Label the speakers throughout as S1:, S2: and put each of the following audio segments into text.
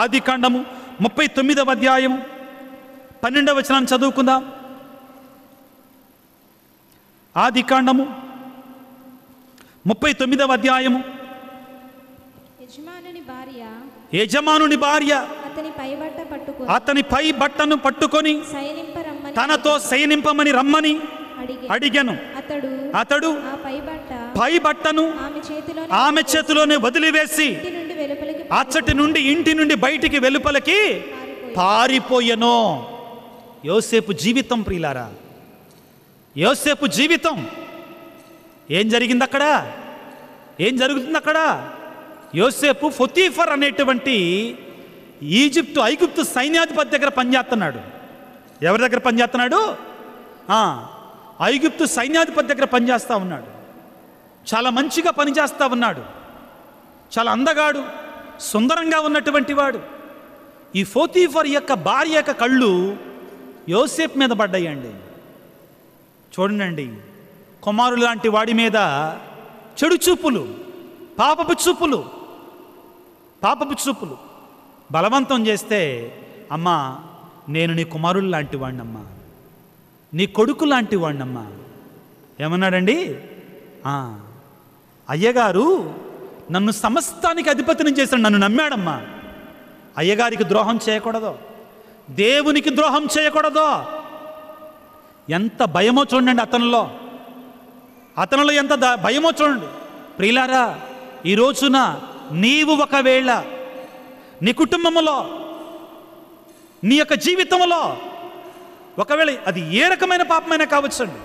S1: ఆదికాండము 39వ అధ్యాయం 12వ వచనాన్ని చదువుకుందాం. ఆదికాండము 39వ అధ్యాయము. యజమానుని భార్య అతని పై బట్టను పట్టుకొని తనతో శయనింపమని రమ్మని అడిగాను. అతడు పై బట్టను ఆమె చేతిలోనే వదిలివేసి అచ్చటి నుండి ఇంటి నుండి బయటికి వెలుపలికి పారిపోయెను. యోసేపు జీవితం ప్రియులారా, యోసేపు జీవితం. ఏం జరిగింది అక్కడ? ఏం జరుగుతుంది అక్కడ? యోసేపు పొతీఫర్ అనేటువంటి ఐగుప్తు సైన్యాధిపతి దగ్గర పనిచేస్తున్నాడు. ఎవరి దగ్గర పనిచేస్తున్నాడు? ఐగుప్తు సైన్యాధిపతి దగ్గర పనిచేస్తూ ఉన్నాడు. చాలా మంచిగా పనిచేస్తూ ఉన్నాడు. చాలా అందగాడు, సుందరంగా ఉన్నటువంటి వాడు. ఈ పొతీఫర్ యొక్క భార్య యొక్క కళ్ళు యోసేపు మీద పడ్డాయండి. చూడండి, కుమారులు లాంటి వాడి మీద చెడు చూపులు, పాపపు చూపులు బలవంతం చేస్తే, అమ్మా నేను నీ కుమారులు లాంటి వాడినమ్మా, నీ కొడుకు లాంటి వాడినమ్మా. ఏమన్నాడండి? అయ్యగారు నన్ను సమస్తానికి అధిపతిని చేశాడు, నన్ను నమ్మాడమ్మా. అయ్యగారికి ద్రోహం చేయకూడదు, దేవునికి ద్రోహం చేయకూడదు. ఎంత భయమో చూడండి అతనిలో ఎంత భయమో చూడండి. ప్రియులారా, ఈ రోజున నీవు ఒకవేళ నీ కుటుంబంలో, నీ యొక్క జీవితంలో ఒకవేళ అది ఏ రకమైన పాపమైనా కావచ్చండి.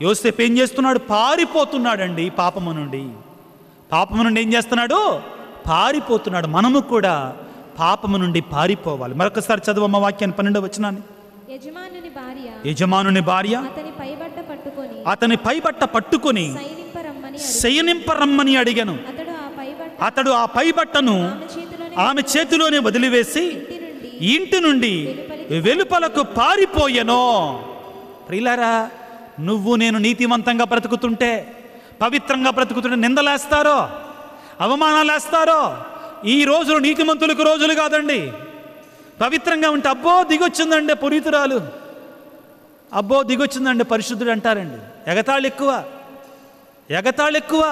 S1: యోసేపు ఏం చేస్తున్నాడు? పారిపోతున్నాడండి పాపము నుండి. ఏం చేస్తున్నాడు? పారిపోతున్నాడు. మనము కూడా పాపము నుండి పారిపోవాలి. మరొకసారి చదువమ్మ వాక్యాన్ని 12వ వచనాన్ని. యజమానుని భార్య అతని పైబట్ట పట్టుకొని శయనింపరమ్మని అడిగాను. అతడు ఆ పైబట్టను ఆమె చేతిలోనే వదిలివేసి ఇంటి నుండి వెలుపలకు పారిపోయెను. ప్రియులారా, నువ్వు నేను నీతివంతంగా బ్రతుకుతుంటే, పవిత్రంగా బ్రతుకుతుంటే నిందలేస్తారో, అవమానాలు వేస్తారో. ఈ రోజులు నీతిమంతులకు రోజులు కాదండి. పవిత్రంగా ఉంటే అబ్బో దిగొచ్చిందండి పునీతురాలు, అబ్బో దిగొచ్చిందండి పరిశుద్ధుడు అంటారండి. ఎగతాళి ఎక్కువ,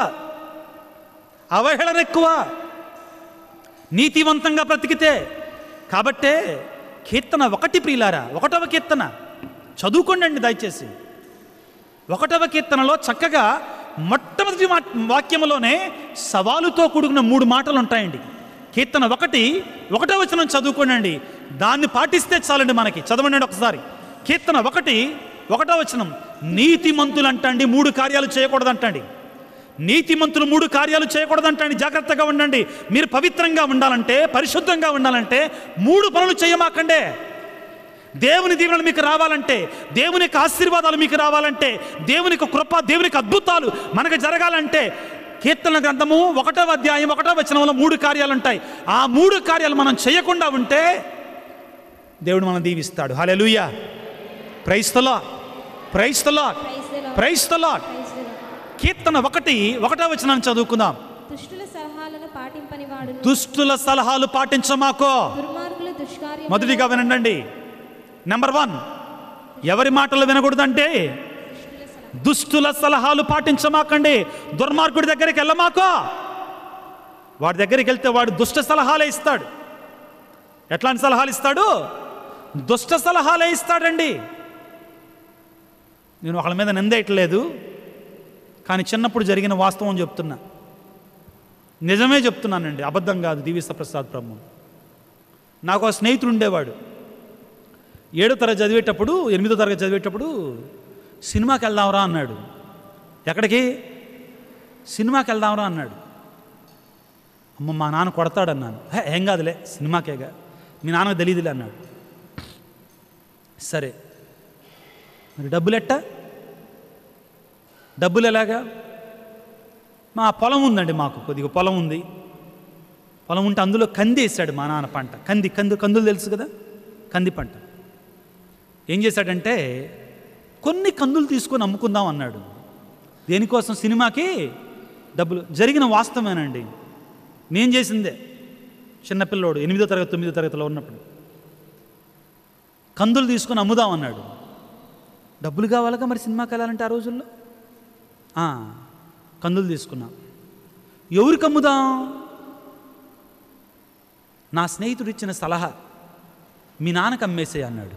S1: అవహేళన ఎక్కువ నీతివంతంగా బ్రతికితే. కాబట్టే కీర్తన 1 ప్రియులారా, 1వ కీర్తన చదువుకోండి అండి దయచేసి. 1వ కీర్తనలో చక్కగా మొట్టమొదటి వాక్యములోనే సవాలుతో కూడుకున్న 3 మాటలు ఉంటాయండి. కీర్తన 1వ వచనం చదువుకోండి. దాన్ని పాటిస్తే చాలండి మనకి. చదవండి ఒకసారి. కీర్తన 1వ వచనం. నీతిమంతులు అంటండి 3 కార్యాలు చేయకూడదంటండి. నీతిమంతులు 3 కార్యాలు చేయకూడదంటండి. జాగ్రత్తగా ఉండండి. మీరు పవిత్రంగా ఉండాలంటే, పరిశుద్ధంగా ఉండాలంటే 3 పనులు చేయమాకండే. దేవుని దీవెనలు మీకు రావాలంటే, దేవుని యొక్క ఆశీర్వాదాలు మీకు రావాలంటే, దేవుని యొక్క కృప, దేవుని యొక్క అద్భుతాలు మనకు జరగాలంటే, కీర్తన గ్రంథము 1వ అధ్యాయం 1వ వచనంలో 3 కార్యాలు ఉంటాయి. ఆ 3 కార్యాలు మనం చేయకుండా ఉంటే దేవుడు మనం దీవిస్తాడు. Hallelujah. Praise the lord, praise the lord, praise the lord. కీర్తన 1వ వచనాన్ని చదువుకుందాం. దుష్టుల సలహాలు పాటించమాకో. మొదటిగా వినండి. నెంబర్ 1, ఎవరి మాటలు వినకూడదంటే దుష్టుల సలహాలు పాటించమాకండి. దుర్మార్గుడి దగ్గరికి వెళ్ళమాకో. వాడి దగ్గరికి వెళ్తే వాడు దుష్ట సలహాలే ఇస్తాడు. ఎట్లాంటి సలహాలు ఇస్తాడు? దుష్ట సలహాలే ఇస్తాడండి. నేను ఒకళ్ళ మీద నిందేయట్లేదు, కానీ చిన్నప్పుడు జరిగిన వాస్తవం చెప్తున్నా. నిజమే చెప్తున్నానండి, అబద్ధం కాదు. దీవిస్త ప్రసాద్ బ్రహ్మ. నాకు ఒక స్నేహితుడు ఉండేవాడు. 7వ తరగతి చదివేటప్పుడు, 8వ తరగతి చదివేటప్పుడు సినిమాకి వెళ్దాంరా అన్నాడు. ఎక్కడికి? సినిమాకి వెళ్దాంరా అన్నాడు. అమ్మ మా నాన్న కొడతాడన్నాను. ఏం కాదులే, సినిమాకేగా, మీ నాన్నకు తెలియదులే అన్నాడు. సరే, మరి డబ్బులు ఎలాగా? మా పొలం ఉందండి, మాకు కొద్దిగా పొలం ఉంది. పొలం ఉంటే అందులో కంది వేసాడు మా నాన్న. పంట కందులు తెలుసు కదా, కంది పంట. ఏం చేశాడంటే కొన్ని కందులు తీసుకొని అమ్ముకుందాం అన్నాడు. దేనికోసం? సినిమాకి డబ్బులు. జరిగిన వాస్తవేనండి, నేను చేసిందే. చిన్నపిల్లోడు 8వ తరగతి 9వ తరగతిలో ఉన్నప్పుడు కందులు తీసుకొని అమ్ముదాం అన్నాడు. డబ్బులు కావాలిగా మరి సినిమాకి వెళ్ళాలంటే ఆ రోజుల్లో. కందులు తీసుకున్నాం. ఎవరికి అమ్ముదాం? నా స్నేహితుడు ఇచ్చిన సలహా, మీ నాన్నకు అమ్మేసే అన్నాడు.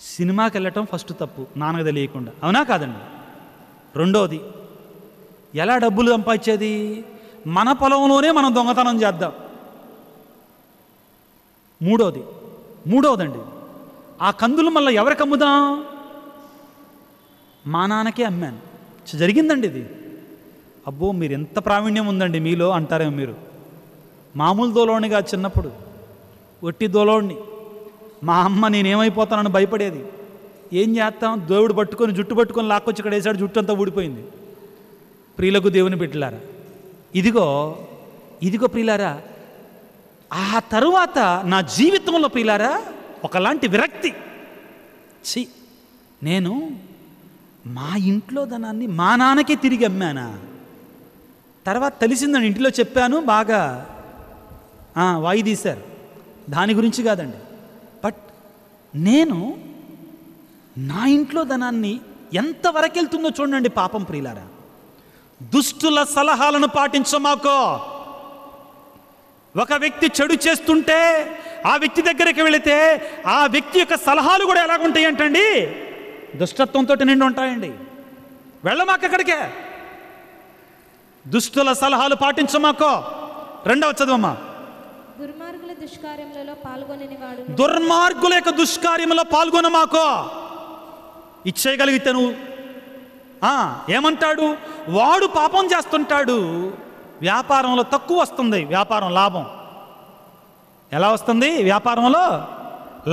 S1: సినిమాకి వెళ్ళటం ఫస్ట్ తప్పు, నాన్నకు తెలియకుండా. అవునా కాదండి? రెండోది, ఎలా డబ్బులు సంపాదించేది? మన పొలంలోనే మనం దొంగతనం చేద్దాం. మూడోదండి, ఆ కందులు మళ్ళీ ఎవరికి అమ్ముదాం? మా నాన్నకే అమ్మాను. జరిగిందండి ఇది. అబ్బో, మీరు ఎంత ప్రావీణ్యం ఉందండి మీలో అంటారేమో మీరు. మామూలు దోలోనిగా చిన్నప్పుడు ఒట్టి దోలోడిని. మా అమ్మ నేనేమైపోతానని భయపడేది. ఏం చేస్తాం, దేవుడు పట్టుకొని జుట్టు పట్టుకొని లాక్కొచ్చి ఇక్కడ వేసాడు, జుట్టు అంతా ఊడిపోయింది. ప్రియులకు దేవుని బిడ్డలారా, ఇదిగో ప్రియులారా, ఆ తరువాత నా జీవితంలో ప్రియులారా ఒకలాంటి విరక్తి. నేను మా ఇంట్లో ధనాన్ని మా నాన్నకే తిరిగి అమ్మానా? తర్వాత తెలిసిందండి, ఇంటిలో చెప్పాను, బాగా వాయి తీశారు. దాని గురించి కాదండి, బట్ నేను నా ఇంట్లో ధనాన్ని ఎంతవరకు వెళ్తుందో చూడండి పాపం ప్రియులారా. దుష్టుల సలహాలను పాటించమాకో. ఒక వ్యక్తి చెడు చేస్తుంటే ఆ వ్యక్తి దగ్గరికి వెళితే ఆ వ్యక్తి యొక్క సలహాలు కూడా ఎలాగుంటాయి అంటండి, దుష్టత్వంతో నిండి ఉంటాయండి. వెళ్ళమాకక్కడికే. దుష్టుల సలహాలు పాటించమాకో. రెండవ చదువమ్మా.
S2: దుర్మార్గుల
S1: యొక్క దుష్కార్యములో పాల్గొనమాకో. ఇచ్చేయగలిగితే నువ్వు ఏమంటాడు? వాడు పాపం చేస్తుంటాడు, వ్యాపారంలో తక్కువ వస్తుంది, వ్యాపారం లాభం ఎలా వస్తుంది? వ్యాపారంలో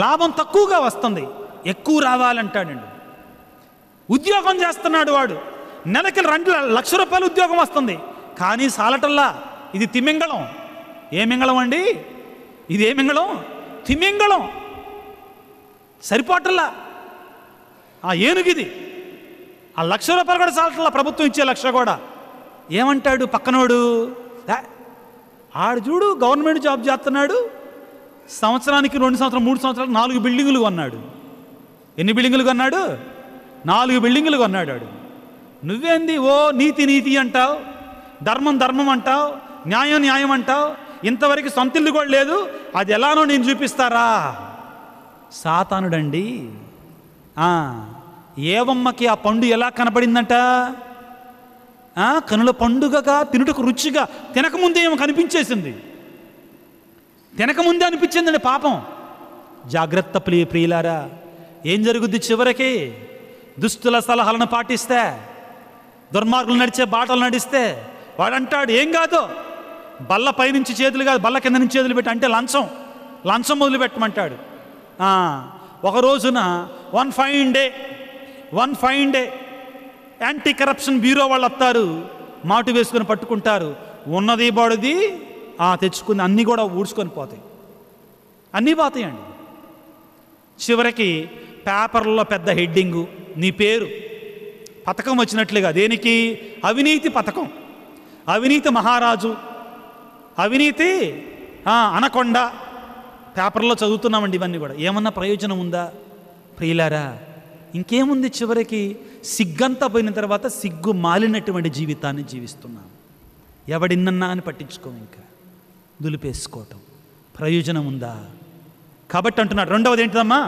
S1: లాభం తక్కువగా వస్తుంది, ఎక్కువ రావాలంటాడండి. ఉద్యోగం చేస్తున్నాడు వాడు, నెలకి 2 లక్షల రూపాయలు ఉద్యోగం వస్తుంది, కానీ సాలటల్లా. ఇది తిమింగళం. ఏ మింగళం అండి ఇది? ఏ మింగళం? తిమింగళం. సరిపోటల్లా. ఏనుగిది. ఆ 1,00,000 రూపాయలు కూడా సాలటల్లా, ప్రభుత్వం ఇచ్చే 1,00,000 కూడా. ఏమంటాడు పక్కనోడు? ఆడు చూడు, గవర్నమెంట్ జాబ్ చేస్తున్నాడు, సంవత్సరానికి 2 సంవత్సరాలు 3 సంవత్సరాలు 4 బిల్డింగులు కొన్నాడు. ఎన్ని బిల్డింగులు కొన్నాడు? 4 బిల్డింగులు కొన్నాడు. నువ్వేంది ఓ నీతి అంటావు, ధర్మం అంటావు, న్యాయం అంటావు, ఇంతవరకు సొంతిల్లు కూడా లేదు, అది ఎలానో నేను చూపిస్తారా? సాతానుడండి. ఏవమ్మకి ఆ పండు ఎలా కనపడిందంట? కనుల పండుగగా, తినుటకు రుచిగా, తినకముందే ఏమో కనిపించేసింది. తినకముందే అనిపించిందండి పాపం. జాగ్రత్త ప్రియులారా. ఏం జరుగుద్ది చివరికి? దుస్తుల సలహాలను పాటిస్తే, దుర్మార్గులు నడిచే బాటలు నడిస్తే, వాడంటాడు ఏం కాదు, బల్ల పైనుంచి చేతులు కాదు, బల్ల కింద నుంచి చేతులు పెట్టి, అంటే లంచం మొదలు పెట్టమంటాడు. ఒక రోజున one fine day anti corruption bureau వాళ్ళు వస్తారు, మాటు వేసుకొని పట్టుకుంటారు. ఉన్నది బాడుది తెచ్చుకుని అన్నీ కూడా ఊడ్చుకొని పోతాయి, అన్నీ పోతాయండి. చివరికి పేపర్లో పెద్ద హెడ్డింగు, నీ పేరు పథకం వచ్చినట్లుగా. దేనికి? అవినీతి పథకం, అవినీతి మహారాజు, అవినీతి అనకొండ. పేపర్లో చదువుతున్నామండి ఇవన్నీ కూడా. ఏమన్నా ప్రయోజనం ఉందా ప్రియులారా? ఇంకేముంది? చివరికి సిగ్గంతా పోయిన తర్వాత సిగ్గు మాలినటువంటి జీవితాన్ని జీవిస్తున్నాం. ఎవడిన్నన్నా అని పట్టించుకోం, ఇంకా దులిపేసుకోవటం. ప్రయోజనం ఉందా? కాబట్టి అంటున్నాడు. రెండవది ఏంటిదమ్మా?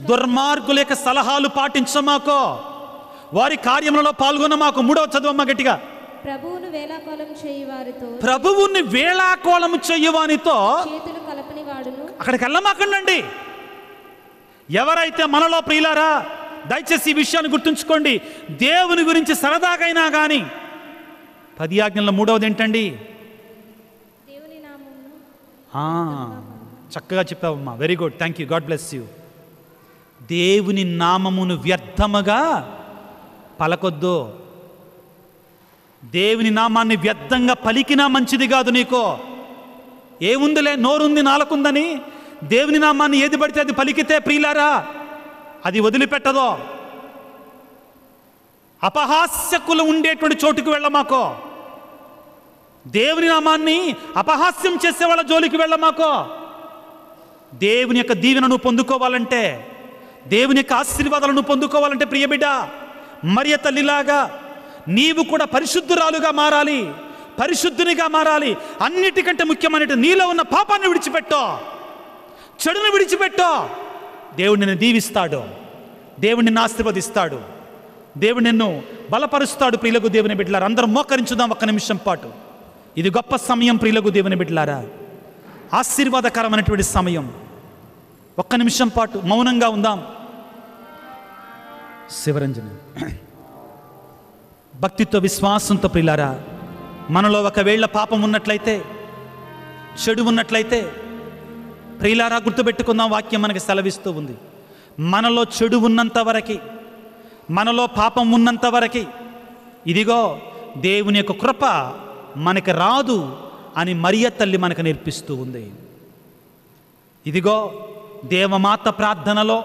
S1: దుర్మార్గుల యొక్క సలహాలు పాటించమాకో, వారి కార్యములలో పాల్గొనమాకు. మూడవ చదువమ్మ గట్టిగా.
S2: ప్రభువుని
S1: వేళాకోళము చెయ్యవానితో
S2: చేతులు కలపని వాడును.
S1: అక్కడికి వెళ్ళమాకండి. ఎవరైతే మనలో ప్రియులారా, దయచేసి ఈ విషయాన్ని గుర్తుంచుకోండి. దేవుని గురించి సరదాగైనా కానీ 10 ఆజ్ఞల్లో 3వది ఏంటండి?
S2: దేవుని నామమును.
S1: చక్కగా చెప్పావమ్మా, very good, thank you, God bless you. దేవుని నామమును వ్యర్థముగా పలకొద్దు. దేవుని నామాన్ని వ్యర్థంగా పలికినా మంచిది కాదు. నీకో ఏముందిలే, నోరుంది నాలుకుందని దేవుని నామాన్ని ఏది పడితే అది పలికితే ప్రియులారా, అది వదిలిపెట్టదో. అపహాస్యకులు ఉండేటువంటి చోటుకు వెళ్ళమాకో. దేవుని నామాన్ని అపహాస్యం చేసే వాళ్ళ జోలికి వెళ్ళమాకో. దేవుని యొక్క దీవెనను పొందుకోవాలంటే, దేవుని యొక్క ఆశీర్వాదాలను పొందుకోవాలంటే ప్రియబిడ్డ, మరియ తల్లిలాగా నీవు కూడా పరిశుద్ధురాలుగా మారాలి, పరిశుద్ధునిగా మారాలి. అన్నిటికంటే ముఖ్యమైనది నీలో ఉన్న పాపాన్ని విడిచిపెట్టో, చెడును విడిచిపెట్టో. దేవుడు నిన్ను దీవిస్తాడు, దేవుడు నిన్ను ఆశీర్వదిస్తాడు, దేవుడు నిన్ను బలపరుస్తాడు. ప్రియులకు దేవుని బిడ్డలారా, అందరం మోకరించుదాం ఒక్క నిమిషం పాటు. ఇది గొప్ప సమయం ప్రియులకు దేవుని బిడ్డలారా, ఆశీర్వాదకరమైనటువంటి సమయం. ఒక్క నిమిషం పాటు మౌనంగా ఉందాం. శివరంజన భక్తితో విశ్వాసంతో ప్రియులారా, మనలో ఒకవేళ పాపం ఉన్నట్లయితే, చెడు ఉన్నట్లయితే ప్రియులారా గుర్తుపెట్టుకుందాం. వాక్యం మనకి సెలవిస్తూ ఉంది, మనలో చెడు ఉన్నంత వరకు, మనలో పాపం ఉన్నంత వరకు ఇదిగో దేవుని యొక్క కృప మనకి రాదు అని మరియ తల్లి మనకు నేర్పిస్తూ ఉంది. ఇదిగో దేవమాత ప్రార్థనలో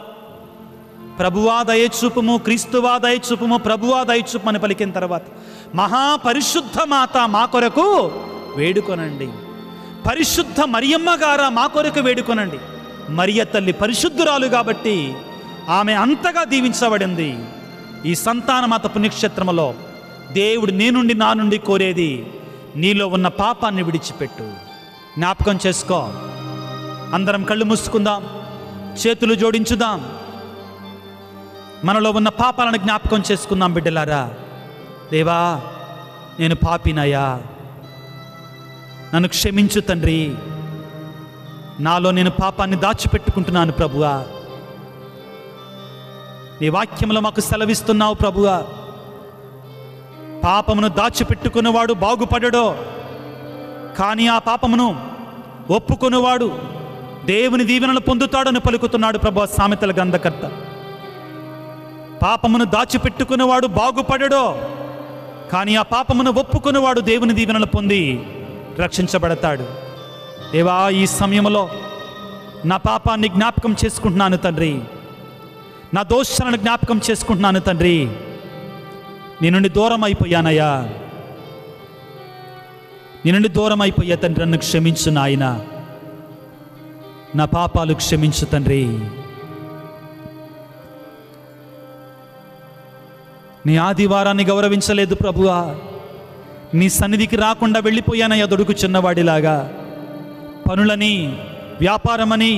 S1: ప్రభువా దయచూపుము, క్రీస్తువా దయచూపుము, ప్రభువా దయచూపు అని పలికిన తర్వాత మహాపరిశుద్ధ మాత మా కొరకు వేడుకొనండి, పరిశుద్ధ మరియమ్మ గారా మా కొరకు వేడుకొనండి. మరియ తల్లి పరిశుద్ధురాలు కాబట్టి ఆమె అంతగా దీవించబడింది. ఈ సంతానమాత పుణ్యక్షేత్రములో దేవుడు నీ నుండి నా నుండి కోరేది, నీలో ఉన్న పాపాన్ని విడిచిపెట్టు. జ్ఞాపకం చేసుకో. అందరం కళ్ళు మూసుకుందాం, చేతులు జోడించుదాం, మనలో ఉన్న పాపాలను జ్ఞాపకం చేసుకుందాం. బిడ్డలారా, దేవా నేను పాపినయ్యా, నన్ను క్షమించు తండ్రి, నాలో నేను పాపాన్ని దాచిపెట్టుకుంటున్నాను ప్రభువా. నీ వాక్యంలో మాకు సెలవిస్తున్నావు ప్రభువా, పాపమును దాచిపెట్టుకున్నవాడు బాగుపడడో, కానీ ఆ పాపమును ఒప్పుకునేవాడు దేవుని దీవెనలు పొందుతాడని పలుకుతున్నాడు ప్రభువా సామెతల గ్రంథకర్త. పాపమును దాచిపెట్టుకునేవాడు బాగుపడడో, కానీ ఆ పాపమును ఒప్పుకునేవాడు దేవుని దీవెనలు పొంది రక్షించబడతాడు. దేవా ఈ సమయంలో నా పాపాన్ని జ్ఞాపకం చేసుకుంటున్నాను తండ్రి, నా దోషాలను జ్ఞాపకం చేసుకుంటున్నాను తండ్రి. నీ నుండి దూరం అయిపోయానయ్యా, నీ నుండి దూరం అయిపోయా తండ్రి. నన్ను క్షమించు నాయన, నా పాపాలు క్షమించు తండ్రి. నీ ఆదివారాన్ని గౌరవించలేదు ప్రభువా, నీ సన్నిధికి రాకుండా వెళ్ళిపోయానయ్యా దొడుకు చిన్నవాడిలాగా. పనులని, వ్యాపారమని,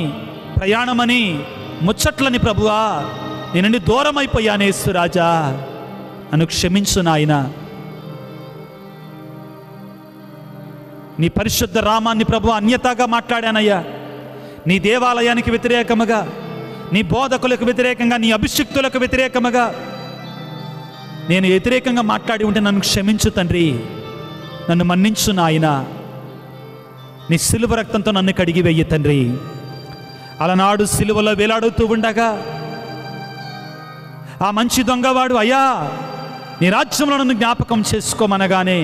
S1: ప్రయాణమని, ముచ్చట్లని ప్రభువా నీ నుండి దూరం అయిపోయాను. యేసురాజా నన్ను క్షమించు నాయన. నీ పరిశుద్ధ రామాన్ని ప్రభువా అన్యతగా మాట్లాడానయ్యా. నీ దేవాలయానికి వ్యతిరేకముగా, నీ బోధకులకు వ్యతిరేకంగా, నీ అభిషిక్తులకు వ్యతిరేకముగా నేను వ్యతిరేకంగా మాట్లాడి ఉంటే నన్ను క్షమించు తండ్రి, నన్ను మన్నించు నాయన. నీ సిలువ రక్తంతో నన్ను కడిగి వెయ్యి తండ్రి. అలనాడు సిలువలో వేలాడుతూ ఉండగా ఆ మంచి దొంగవాడు అయ్యా నీ రాజ్యంలో నన్ను జ్ఞాపకం చేసుకోమనగానే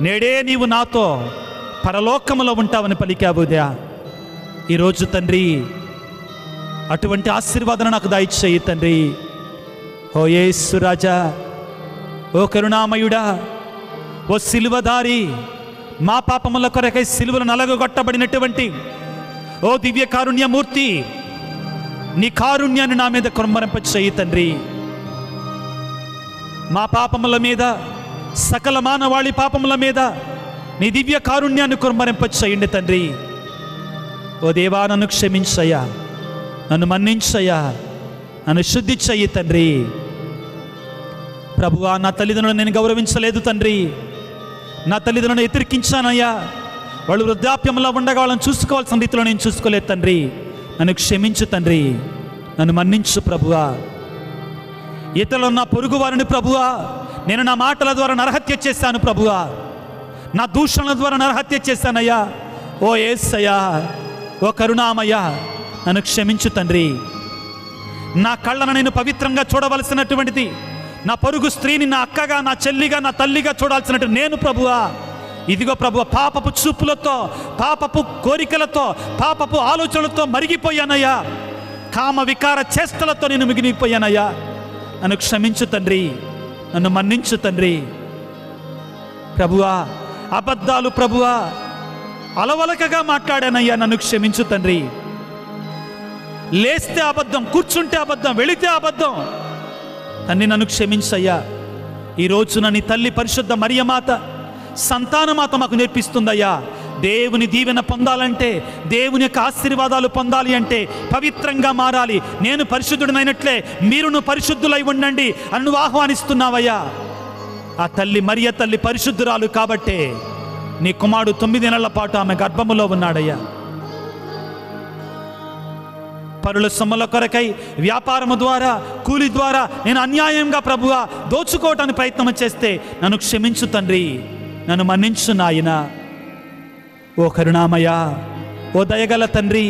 S1: నేడే నీవు నాతో పరలోకములో ఉంటావని పలికావుదా. ఈరోజు తండ్రి అటువంటి ఆశీర్వాదం నాకు దయచేయి తండ్రి. ఓ యేసు రాజా, ఓ కరుణామయుడా, ఓ సిలువదారి, మా పాపముల కొరకై సిలువను నలగొట్టబడినటువంటి ఓ దివ్య కారుణ్యమూర్తి, నీ కారుణ్యాన్ని నా మీద కుమ్మరింపచేయి తండ్రి. మా పాపముల మీద, సకల మానవాళి పాపముల మీద నీ దివ్య కారుణ్యాన్ని కుమ్మరింపచేయండి తండ్రి. ఓ దేవా నన్ను క్షమించయ్యా, నన్ను మన్నించయ్యా, నన్ను శుద్ధి చెయ్యి తండ్రి. ప్రభువా నా తల్లిదండ్రులను నేను గౌరవించలేదు తండ్రి, నా తల్లిదండ్రులను ఎతిరికించానయ్యా. వాళ్ళు వృద్ధాప్యంలో ఉండగా వాళ్ళని చూసుకోవాల్సిన రీతిలో నేను చూసుకోలేదు తండ్రి. నన్ను క్షమించు తండ్రి, నన్ను మన్నించు ప్రభువా. ఇతరులు నా పొరుగు వారిని ప్రభువా నేను నా మాటల ద్వారా నరహత్య చేశాను ప్రభువా, నా దూషణల ద్వారా నరహత్య చేశానయ్యా. ఓ యేసయ్యా, ఓ కరుణామయ్యా, నన్ను క్షమించు తండ్రి. నా కళ్ళను నేను పవిత్రంగా చూడవలసినటువంటిది నా పొరుగు స్త్రీని నా అక్కగా, నా చెల్లిగా, నా తల్లిగా చూడాల్సినట్టు నేను ప్రభువా ఇదిగో ప్రభువా పాపపు చూపులతో, పాపపు కోరికలతో, పాపపు ఆలోచనలతో మరిగిపోయానయ్యా. కామ వికార చేష్టలతో నేను మిగిలిపోయానయ్యా. నన్ను క్షమించు తండ్రి, నన్ను మన్నించు తండ్రి. ప్రభువా, అబద్ధాలు ప్రభువా అలవలకగా మాట్లాడానయ్యా, నన్ను క్షమించు తండ్రి. లేస్తే అబద్ధం, కూర్చుంటే అబద్ధం, వెళితే అబద్ధం. తండ్రి నన్ను క్షమించయ్యా. ఈరోజున నీ తల్లి పరిశుద్ధ మరియమాత, సంతానమాత మాకు నేర్పిస్తుందయ్యా, దేవుని దీవెన పొందాలంటే, దేవుని యొక్క ఆశీర్వాదాలు పొందాలి అంటే పవిత్రంగా మారాలి. నేను పరిశుద్ధుడినైనట్లే మీరును పరిశుద్ధులై ఉండండి అని నువ్వు ఆహ్వానిస్తున్నావయ్యా. ఆ తల్లి మరియ తల్లి పరిశుద్ధురాలు కాబట్టే నీ కుమారుడు 9 నెలల పాటు ఆమె గర్భములో ఉన్నాడయ్యా. పరుల సొమ్ముల కొరకై వ్యాపారము ద్వారా, కూలి ద్వారా నేను అన్యాయంగా ప్రభువా దోచుకోవటానికి ప్రయత్నం చేస్తే నన్ను క్షమించు తండ్రి, నన్ను మన్నించు నాయనా. ఓ కరుణామయ, ఓ దయగల తండ్రి,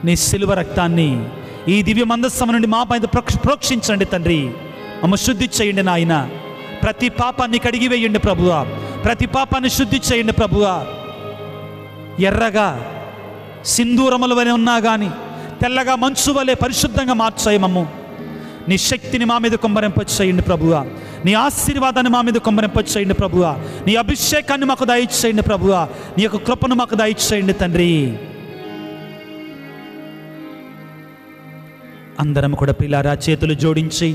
S1: నీ శిలువ రక్తాన్ని ఈ దివ్య మందస్సము నుండి మా పైన ప్రోక్షించండి తండ్రి. మమ్మ శుద్ధి చేయండి నాయన. ప్రతి పాపాన్ని కడిగివేయండి ప్రభువా, ప్రతి పాపాన్ని శుద్ధి చేయండి ప్రభువా. ఎర్రగా సింధూరముల వలె ఉన్నా కానీ తెల్లగా మంచు వలె పరిశుద్ధంగా మార్చాయి మమ్ము. నీ శక్తిని మా మీద కుమ్మరింపచేయండి ప్రభువా. నీ ఆశీర్వాదాన్ని మా మీద కుమ్మరింపచేయండి ప్రభువా. నీ అభిషేకాన్ని మాకు దయచేయండి ప్రభువా. నీ యొక్క కృపను మాకు దయచేయండి తండ్రి. అందరం కూడా ప్రియులారా చేతులు జోడించి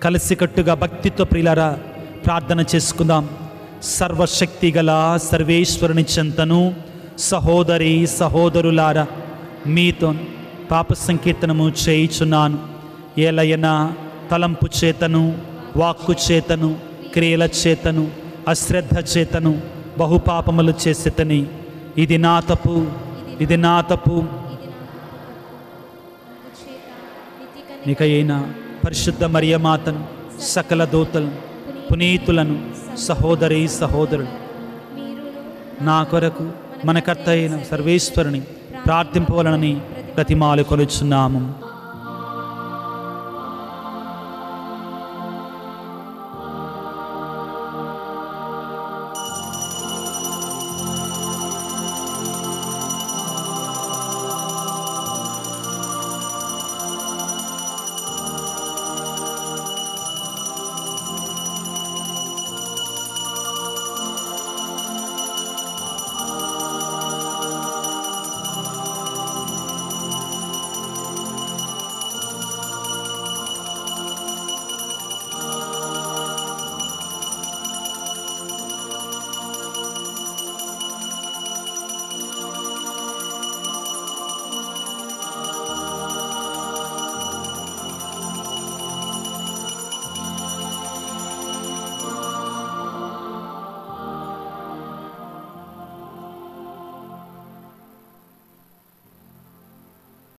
S1: కలిసికట్టుగా భక్తితో ప్రియులారా ప్రార్థన చేసుకుందాం. సర్వశక్తి గల సర్వేశ్వరుని చెంతను సహోదరి సహోదరులారా మీతో పాప సంకీర్తనము చేయుచున్నాను. ఏలయనా తలంపు చేతను, వాక్కు చేతను, క్రియల చేతను, అశ్రద్ధ చేతను బహుపాపములు చేసేతని. ఇది నా తప్పు, ఇది నా తప్పు. నీకైనా పరిశుద్ధ మరియమాతను, సకల దూతలను, పునీతులను, సహోదరి సహోదరులు నా కొరకు మన కర్త అయిన సర్వేశ్వరుని ప్రార్థింపవలనని ప్రతిమాలు కొలుచున్నాము.